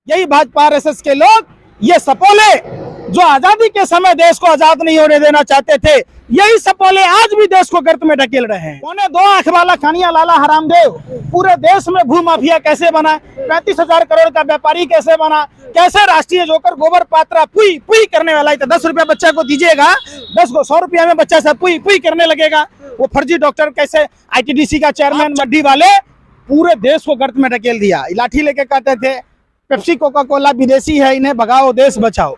यही भाजपा आरएसएस के लोग, ये सपोले जो आजादी के समय देश को आजाद नहीं होने देना चाहते थे, यही सपोले आज भी देश को गर्त में ढकेल रहे हैं। 2.25 वाला कानिया लाला हरामदेव पूरे देश में भू माफिया कैसे बना, 35,000 करोड़ का व्यापारी कैसे बना, कैसे राष्ट्रीय जोकर गोबर पात्रा पुई पुई करने वाला है। तो 10 रुपया बच्चा को दीजिएगा, 10 को 100 रुपया में बच्चा सब पुई पुई करने लगेगा। वो फर्जी डॉक्टर कैसे आईटीडीसी का चेयरमैन मड्डी वाले पूरे देश को गर्त में ढकेल दिया। लाठी लेके कहते थे पेप्सी कोका कोला विदेशी है, इन्हें भगाओ देश बचाओ।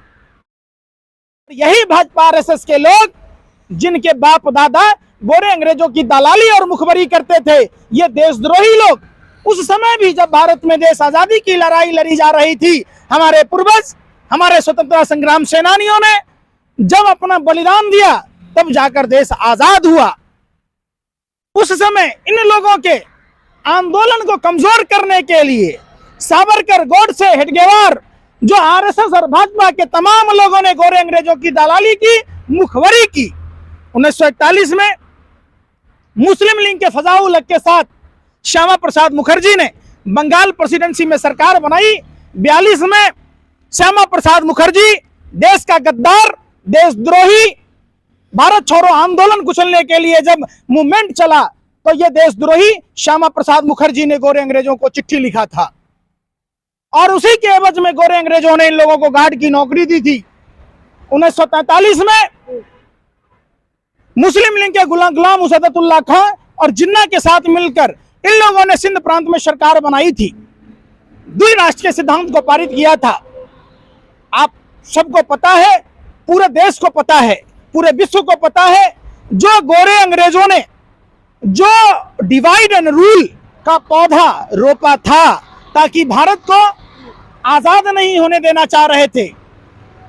यही भाजपा आरएसएस के लोग जिनके बाप दादा गोरे अंग्रेजों की दलाली और मुखबरी करते थे, ये देशद्रोही लोग उस समय भी जब भारत में देश आजादी की लड़ाई लड़ी जा रही थी, हमारे पूर्वज हमारे स्वतंत्रता संग्राम सेनानियों ने जब अपना बलिदान दिया तब जाकर देश आजाद हुआ। उस समय इन लोगों के आंदोलन को कमजोर करने के लिए सावरकर, गोडसे, हेडगेवार, जो आरएसएस और भाजपा के तमाम लोगों ने गोरे अंग्रेजों की दलाली की, मुखबरी की। 1941 में मुस्लिम लीग के फजाउल हक के साथ श्यामा प्रसाद मुखर्जी ने बंगाल प्रेसिडेंसी में सरकार बनाई। 42 में श्यामा प्रसाद मुखर्जी देश का गद्दार, देशद्रोही, भारत छोड़ो आंदोलन कुचलने के लिए जब मूवमेंट चला तो ये देशद्रोही श्यामा प्रसाद मुखर्जी ने गोरे अंग्रेजों को चिट्ठी लिखा था और उसी के एवज में गोरे अंग्रेजों ने इन लोगों को गार्ड की नौकरी दी थी। 1943 में मुस्लिम लीग के गुलाम उसदतुल्लाह खां और जिन्ना के साथ मिलकर इन लोगों ने सिंध प्रांत में सरकार बनाई थी, द्विराष्ट्र के सिद्धांत को पारित किया था। आप सबको पता है, पूरे देश को पता है, पूरे विश्व को पता है, जो गोरे अंग्रेजों ने जो डिवाइड एंड रूल का पौधा रोपा था ताकि भारत को आजाद नहीं होने देना चाह रहे थे,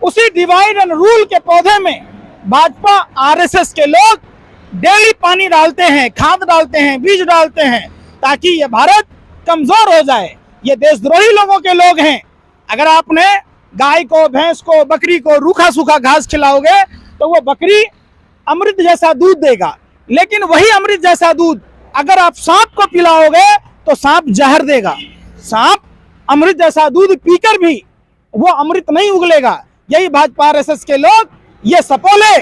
उसी डिवाइड एंड रूल के पौधे में भाजपा आरएसएस के लोग डेली पानी डालते हैं, खाद डालते हैं, बीज डालते हैं ताकि ये भारत कमजोर हो जाए। ये देशद्रोही लोगों के लोग हैं। अगर आपने गाय को, भैंस को, बकरी को रूखा सूखा घास खिलाओगे तो वो बकरी अमृत जैसा दूध देगा, लेकिन वही अमृत जैसा दूध अगर आप सांप को पिलाओगे तो सांप जहर देगा। सांप अमृत जैसा दूध पीकर भी वो अमृत नहीं उगलेगा। यही भाजपा आरएसएस के लोग, ये सपोले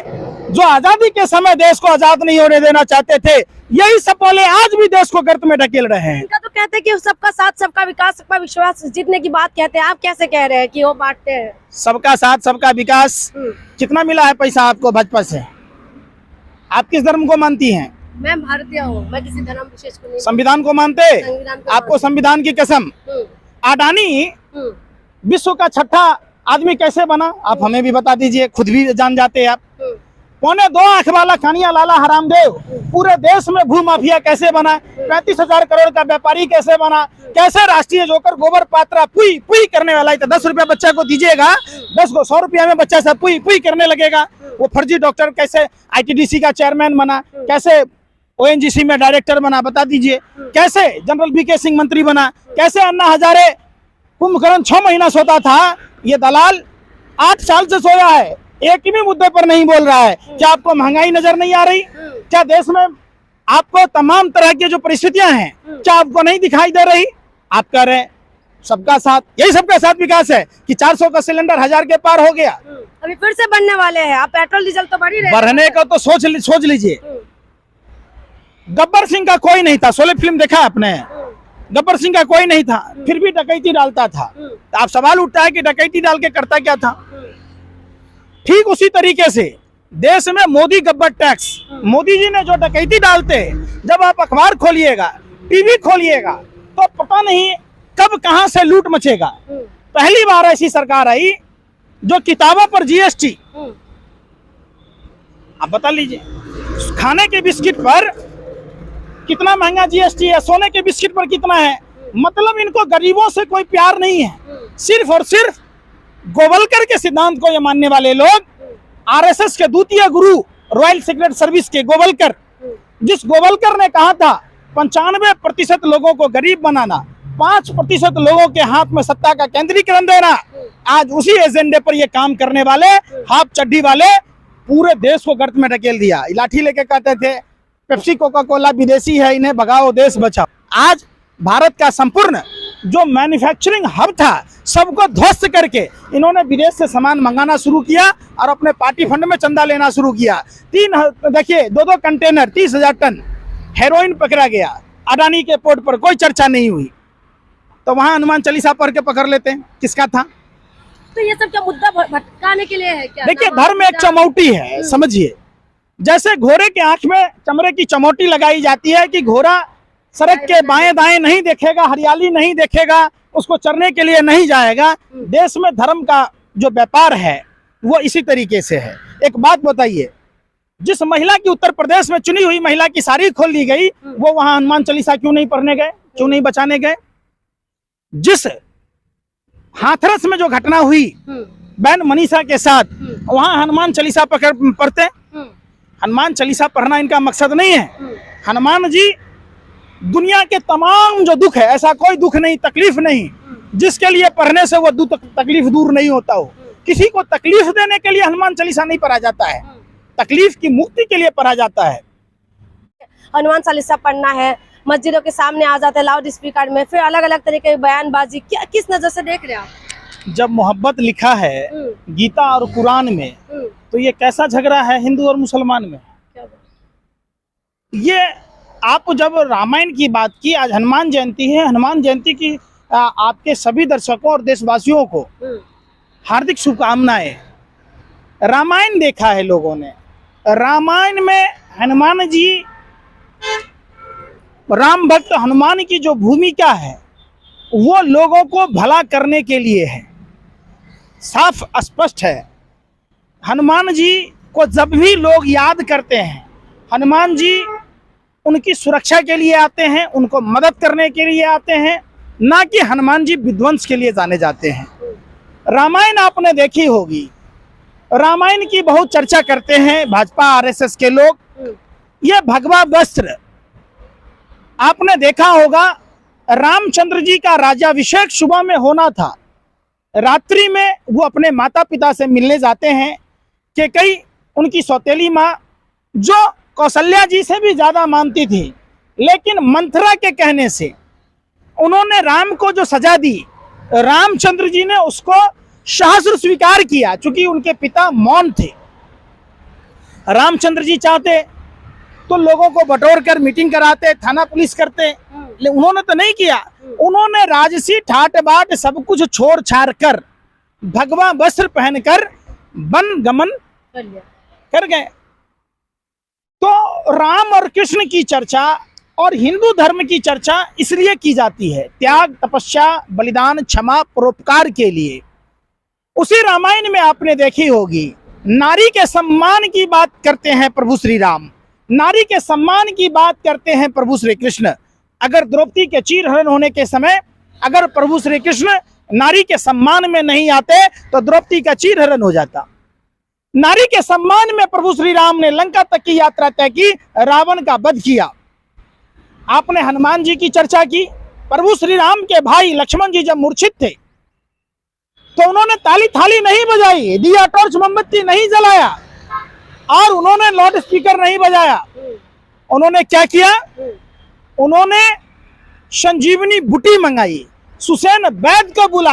जो आजादी के समय देश को आजाद नहीं होने देना चाहते थे, यही सपोले आज भी देश को गर्त में ढकेल रहे हैं। इनका तो कहते हैं कि सबका साथ, सबका विकास, सबका विश्वास जीतने की बात कहते हैं। आप कैसे कह रहे हैं कि वो बांटते हैं? सबका साथ, सबका विकास। कितना मिला है पैसा आपको भाजपा से? आप किस धर्म को मानती हैं? मैं भारतीय हूँ, मैं किसी धर्म विशेष को नहीं। संविधान को मानते? आपको संविधान की कसम। अडानी विश्व का 6ठा आदमी कैसे बना, आप हमें भी बता दीजिए, खुद भी जान जाते हैं आप। 2.25 वाला कानिया लाला हरामदेव पूरे देश में भू माफिया कैसे बना, 35,000 करोड़ का व्यापारी कैसे बना, कैसे राष्ट्रीय जोकर गोबर पात्रा पुई पुई करने वाला है। तो 10 रुपया बच्चा को दीजिएगा, 10 को 100 रुपया में बच्चा सब पुई पुई करने लगेगा। वो फर्जी डॉक्टर कैसे आईटीडीसी का चेयरमैन बना, कैसे ओएनजीसी में डायरेक्टर बना, बता दीजिए। कैसे जनरल वीके सिंह मंत्री बना, कैसे अन्ना हजारे कुंभकर्ण 6 महीना सोता था, ये दलाल 8 साल से सोया है, एक भी मुद्दे पर नहीं बोल रहा है। क्या आपको महंगाई नजर नहीं आ रही? क्या देश में आपको तमाम तरह की जो परिस्थितियां हैं क्या आपको नहीं दिखाई दे रही? आप कह रहे हैं सबका साथ, यही सबका साथ विकास है कि 400 का सिलेंडर 1000 के पार हो गया। अभी फिर से बढ़ने वाले हैं। आप पेट्रोल डीजल तो बढ़ी रहे, बढ़ने का तो सोच लीजिए। गब्बर सिंह का कोई नहीं था, शोले फिल्म देखा आपने? गब्बर सिंह का कोई नहीं था, फिर भी डकैती डालता था। तो आप सवाल उठता है कि डकैती डाल के करता क्या था? ठीक उसी तरीके से देश में मोदी गब्बर टैक्स, मोदी जी ने जो डकैती डालते, जब आप अखबार खोलिएगा, टीवी खोलिएगा तो पता नहीं कब कहां से लूट मचेगा। पहली बार ऐसी सरकार आई जो किताबों पर जीएसटी, आप बता लीजिए, खाने के बिस्किट पर कितना महंगा जीएसटी है, सोने के बिस्किट पर कितना है। मतलब इनको गरीबों से कोई प्यार नहीं है। सिर्फ और सिर्फ गोवलकर के सिद्धांत को ये मानने वाले लोग, आरएसएस के द्वितीय गुरु रॉयल सीक्रेट सर्विस के गोवलकर, जिस गोवलकर ने कहा था 95% लोगों को गरीब बनाना, 5% लोगों के हाथ में सत्ता का केंद्रीकरण देना, आज उसी एजेंडे पर ये काम करने वाले हाफ चड्डी वाले पूरे देश को गर्त में ढकेल दिया। लाठी लेके कहते थे पेप्सी कोका कोला विदेशी है, इन्हें भगाओ देश बचाओ। आज भारत का संपूर्ण जो मैन्युफैक्चरिंग हब था सबको ध्वस्त करके इन्होंने विदेश से सामान मंगाना शुरू किया और अपने पार्टी फंड में चंदा लेना शुरू किया। देखिए 2-2 कंटेनर 30,000 टन हेरोइन पकड़ा गया। अडानी के पोर्ट पर कोई चर्चा नहीं हुई, तो वहां हनुमान चालीसा पढ़ के पकड़ लेते हैं किसका था। तो ये सब क्या मुद्दा भटकाने के लिए है क्या? देखिए धर्म एक चमौटी है, समझिए। जैसे घोड़े के आंख में चमड़े की चमौटी लगाई जाती है कि घोड़ा सड़क के बाएं दाएं नहीं देखेगा, हरियाली नहीं देखेगा, उसको चरने के लिए नहीं जाएगा। देश में धर्म का जो व्यापार है वो इसी तरीके से है। एक बात बताइए, जिस महिला की उत्तर प्रदेश में चुनी हुई महिला की साड़ी खोल ली गई, वो वहां हनुमान चालीसा क्यों नहीं पढ़ने गए, क्यों नहीं बचाने गए? जिस हाथरस में जो घटना हुई बहन मनीषा के साथ, वहां हनुमान चालीसा पढ़ते। हनुमान चालीसा पढ़ना इनका मकसद नहीं है। हनुमान जी दुनिया के तमाम जो दुख है, ऐसा कोई दुख नहीं, तकलीफ नहीं जिसके लिए पढ़ने से वो दुख तकलीफ दूर नहीं होता हो। किसी को तकलीफ देने के लिए हनुमान चालीसा नहीं पढ़ा जाता है, तकलीफ की मुक्ति के लिए पढ़ा जाता है। हनुमान चालीसा पढ़ना है, मस्जिदों के सामने आ जाते हैं लाउड स्पीकर में, फिर अलग अलग तरीके की बयानबाजी, क्या किस नजर से देख रहे हैं आप? जब मोहब्बत लिखा है गीता और कुरान में, तो ये कैसा झगड़ा है हिंदू और मुसलमान में? ये आप जब रामायण की बात की, आज हनुमान जयंती है, हनुमान जयंती की आपके सभी दर्शकों और देशवासियों को हार्दिक शुभकामनाएं। रामायण देखा है लोगों ने, रामायण में हनुमान जी, राम भक्त हनुमान की जो भूमिका है वो लोगों को भला करने के लिए है, साफ स्पष्ट है। हनुमान जी को जब भी लोग याद करते हैं, हनुमान जी उनकी सुरक्षा के लिए आते हैं, उनको मदद करने के लिए आते हैं, ना कि हनुमान जी विध्वंस के लिए जाने जाते हैं। रामायण आपने देखी होगी, रामायण की बहुत चर्चा करते हैं भाजपा आरएसएस के लोग। ये भगवा वस्त्र आपने देखा होगा, रामचंद्र जी का राज्याभिषेक सुबह में होना था, रात्रि में वो अपने माता पिता से मिलने जाते हैं कि कई उनकी सौतेली माँ जो कौशल्या जी से भी ज्यादा मानती थी, लेकिन मंथरा के कहने से उन्होंने राम को जो सजा दी, रामचंद्र जी ने उसको सहस्र स्वीकार किया, चूंकि उनके पिता मौन थे। रामचंद्र जी चाहते तो लोगों को बटोर कर मीटिंग कराते, थाना पुलिस करते, लेकिन उन्होंने तो नहीं किया। उन्होंने राजसी ठाट बाट सब कुछ छोड़ छाड़ कर भगवा वस्त्र पहनकर वन गमन कर गए। तो राम और कृष्ण की चर्चा और हिंदू धर्म की चर्चा इसलिए की जाती है, त्याग, तपस्या, बलिदान, क्षमा, परोपकार के लिए। उसी रामायण में आपने देखी होगी, नारी के सम्मान की बात करते हैं प्रभु श्री राम, नारी के सम्मान की बात करते हैं प्रभु श्री कृष्ण। अगर द्रौपदी के चीरहरण होने के समय अगर प्रभु श्री कृष्ण नारी के सम्मान में नहीं आते तो द्रौपदी का चीरहरण हो जाता। नारी के सम्मान में प्रभु श्री राम ने लंका तक की यात्रा तय की, रावण का वध किया। आपने हनुमान जी की चर्चा की, प्रभु श्री राम के भाई लक्ष्मण जी जब मूर्छित थे तो उन्होंने ताली थाली नहीं बजाई, दिया टॉर्च मोमबत्ती नहीं जलाया और उन्होंने लाउड स्पीकर नहीं बजाया। उन्होंने क्या किया? उन्होंने संजीवनी बूटी मंगाई, सुसैन वैद्य को बुलाया।